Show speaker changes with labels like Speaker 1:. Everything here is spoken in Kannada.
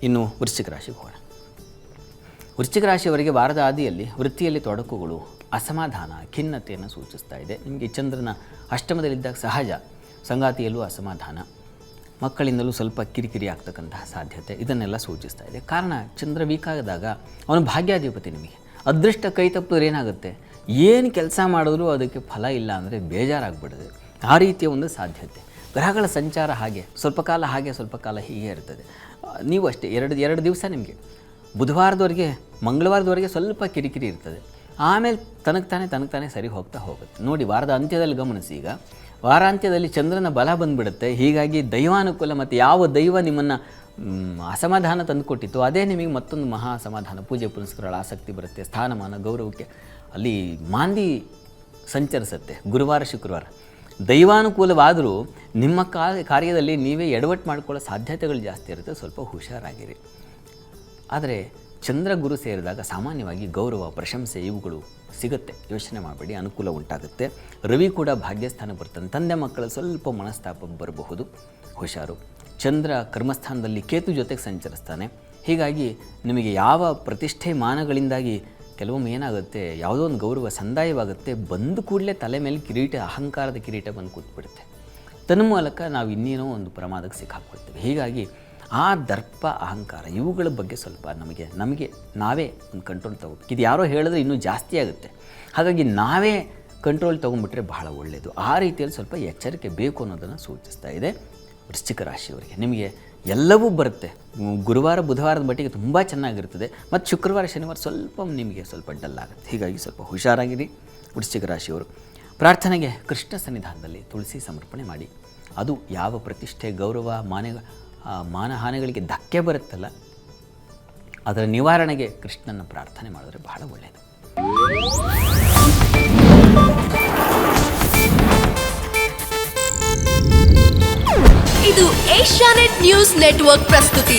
Speaker 1: ಇನ್ನು ವೃಶ್ಚಿಕ ರಾಶಿಗೆ ಹೋಗೋಣ. ವೃಶ್ಚಿಕ ರಾಶಿಯವರಿಗೆ ವಾರದ ಆದಿಯಲ್ಲಿ ವೃತ್ತಿಯಲ್ಲಿ ತೊಡಕುಗಳು, ಅಸಮಾಧಾನ, ಖಿನ್ನತೆಯನ್ನು ಸೂಚಿಸ್ತಾ ಇದೆ. ನಿಮಗೆ ಚಂದ್ರನ ಅಷ್ಟಮದಲ್ಲಿದ್ದಾಗ ಸಹಜ, ಸಂಗಾತಿಯಲ್ಲೂ ಅಸಮಾಧಾನ, ಮಕ್ಕಳಿಂದಲೂ ಸ್ವಲ್ಪ ಕಿರಿಕಿರಿ ಆಗ್ತಕ್ಕಂತಹ ಸಾಧ್ಯತೆ, ಇದನ್ನೆಲ್ಲ ಸೂಚಿಸ್ತಾ ಇದೆ. ಕಾರಣ ಚಂದ್ರ ವೀಕಾದಾಗ ಅವನು ಭಾಗ್ಯಾಧಿಪತಿ. ನಿಮಗೆ ಅದೃಷ್ಟ ಕೈ ತಪ್ಪಿದ್ರೆ ಏನಾಗುತ್ತೆ, ಏನು ಕೆಲಸ ಮಾಡಿದ್ರೂ ಅದಕ್ಕೆ ಫಲ ಇಲ್ಲ ಅಂದರೆ ಬೇಜಾರಾಗ್ಬಿಡುತ್ತೆ. ಆ ರೀತಿಯ ಒಂದು ಸಾಧ್ಯತೆ. ಗ್ರಹಗಳ ಸಂಚಾರ ಹಾಗೆ, ಸ್ವಲ್ಪ ಕಾಲ ಹಾಗೆ, ಸ್ವಲ್ಪ ಕಾಲ ಹೀಗೆ ಇರ್ತದೆ. ನೀವು ಅಷ್ಟೇ ಎರಡು ದಿವಸ ನಿಮಗೆ ಬುಧವಾರದವರೆಗೆ, ಮಂಗಳವಾರದವರೆಗೆ ಸ್ವಲ್ಪ ಕಿರಿಕಿರಿ ಇರ್ತದೆ. ಆಮೇಲೆ ತನಗೆ ತಾನೇ ಸರಿ ಹೋಗುತ್ತೆ. ನೋಡಿ, ವಾರದ ಅಂತ್ಯದಲ್ಲಿ ಗಮನಿಸಿ. ಈಗ ವಾರಾಂತ್ಯದಲ್ಲಿ ಚಂದ್ರನ ಬಲ ಬಂದುಬಿಡುತ್ತೆ. ಹೀಗಾಗಿ ದೈವಾನುಕೂಲ, ಮತ್ತು ಯಾವ ದೈವ ನಿಮ್ಮನ್ನು ಅಸಮಾಧಾನ ತಂದುಕೊಟ್ಟಿತ್ತು ಅದೇ ನಿಮಗೆ ಮತ್ತೊಂದು ಮಹಾ ಅಸಮಾಧಾನ, ಪೂಜೆ ಪುನಸ್ಕಾರಗಳ ಆಸಕ್ತಿ ಬರುತ್ತೆ, ಸ್ಥಾನಮಾನ ಗೌರವಕ್ಕೆ ಅಲ್ಲಿ ಮಾಂದಿ ಸಂಚರಿಸುತ್ತೆ. ಗುರುವಾರ ಶುಕ್ರವಾರ ದೈವಾನುಕೂಲವಾದರೂ ನಿಮ್ಮ ಕಾರ್ಯದಲ್ಲಿ ನೀವೇ ಎಡವಟ್ಟು ಮಾಡ್ಕೊಳ್ಳೋ ಸಾಧ್ಯತೆಗಳು ಜಾಸ್ತಿ ಇರುತ್ತೆ. ಸ್ವಲ್ಪ ಹುಷಾರಾಗಿರಿ. ಆದರೆ ಚಂದ್ರ ಗುರು ಸೇರಿದಾಗ ಸಾಮಾನ್ಯವಾಗಿ ಗೌರವ, ಪ್ರಶಂಸೆ ಇವುಗಳು ಸಿಗುತ್ತೆ. ಯೋಚನೆ ಮಾಡಬೇಡಿ, ಅನುಕೂಲ ಉಂಟಾಗುತ್ತೆ. ರವಿ ಕೂಡ ಭಾಗ್ಯಸ್ಥಾನ ಬರ್ತಾನೆ. ತಂದೆ ಮಕ್ಕಳ ಸ್ವಲ್ಪ ಮನಸ್ತಾಪ ಬರಬಹುದು, ಹುಷಾರು. ಚಂದ್ರ ಕರ್ಮಸ್ಥಾನದಲ್ಲಿ ಕೇತು ಜೊತೆಗೆ ಸಂಚರಿಸ್ತಾನೆ. ಹೀಗಾಗಿ ನಿಮಗೆ ಯಾವ ಪ್ರತಿಷ್ಠೆ ಮಾನಗಳಿಂದಾಗಿ ಕೆಲವೊಮ್ಮೆ ಏನಾಗುತ್ತೆ, ಯಾವುದೋ ಒಂದು ಗೌರವ ಸಂದಾಯವಾಗುತ್ತೆ, ಬಂದು ಕೂಡಲೇ ತಲೆ ಮೇಲೆ ಕಿರೀಟ, ಅಹಂಕಾರದ ಕಿರೀಟ ಬಂದು ಕೂತ್ಬಿಡುತ್ತೆ. ತನ್ಮೂಲಕ ನಾವು ಇನ್ನೇನೋ ಒಂದು ಪ್ರಮಾದಕ್ಕೆ ಸಿಕ್ಕಾಕ್ಕೊಳ್ತೇವೆ. ಹೀಗಾಗಿ ಆ ದರ್ಪ, ಅಹಂಕಾರ ಇವುಗಳ ಬಗ್ಗೆ ಸ್ವಲ್ಪ ನಮಗೆ ನಾವೇ ಒಂದು ಕಂಟ್ರೋಲ್ ತೊಗೋಬೇಕು. ಇದು ಯಾರೋ ಹೇಳಿದ್ರೆ ಇನ್ನೂ ಜಾಸ್ತಿ ಆಗುತ್ತೆ. ಹಾಗಾಗಿ ನಾವೇ ಕಂಟ್ರೋಲ್ ತೊಗೊಂಡ್ಬಿಟ್ರೆ ಬಹಳ ಒಳ್ಳೆಯದು. ಆ ರೀತಿಯಲ್ಲಿ ಸ್ವಲ್ಪ ಎಚ್ಚರಿಕೆ ಬೇಕು ಅನ್ನೋದನ್ನು ಸೂಚಿಸ್ತಾ ಇದೆ ವೃಶ್ಚಿಕ ರಾಶಿಯವರಿಗೆ. ನಿಮಗೆ ಎಲ್ಲವೂ ಬರುತ್ತೆ. ಗುರುವಾರ ಬುಧವಾರದ ಮಟ್ಟಿಗೆ ತುಂಬ ಚೆನ್ನಾಗಿರ್ತದೆ. ಮತ್ತು ಶುಕ್ರವಾರ ಶನಿವಾರ ಸ್ವಲ್ಪ ನಿಮಗೆ ಸ್ವಲ್ಪ ಡಲ್ ಆಗುತ್ತೆ. ಹೀಗಾಗಿ ಸ್ವಲ್ಪ ಹುಷಾರಾಗಿರಿ ವೃಶ್ಚಿಕ ರಾಶಿಯವರು. ಪ್ರಾರ್ಥನೆಗೆ ಕೃಷ್ಣ ಸನ್ನಿಧಾನದಲ್ಲಿ ತುಳಸಿ ಸಮರ್ಪಣೆ ಮಾಡಿ. ಅದು ಯಾವ ಪ್ರತಿಷ್ಠೆ, ಗೌರವ, ಮಾನಹಾನಿಗಳಿಗೆ ಧಕ್ಕೆ ಬರುತ್ತಲ್ಲ, ಅದರ ನಿವಾರಣೆಗೆ ಕೃಷ್ಣನ ಪ್ರಾರ್ಥನೆ ಮಾಡಿದ್ರೆ ಬಹಳ ಒಳ್ಳೆಯದು.
Speaker 2: ಇದು ಏಷ್ಯಾನೆಟ್ ನ್ಯೂಸ್ ನೆಟ್ವರ್ಕ್ ಪ್ರಸ್ತುತಿ.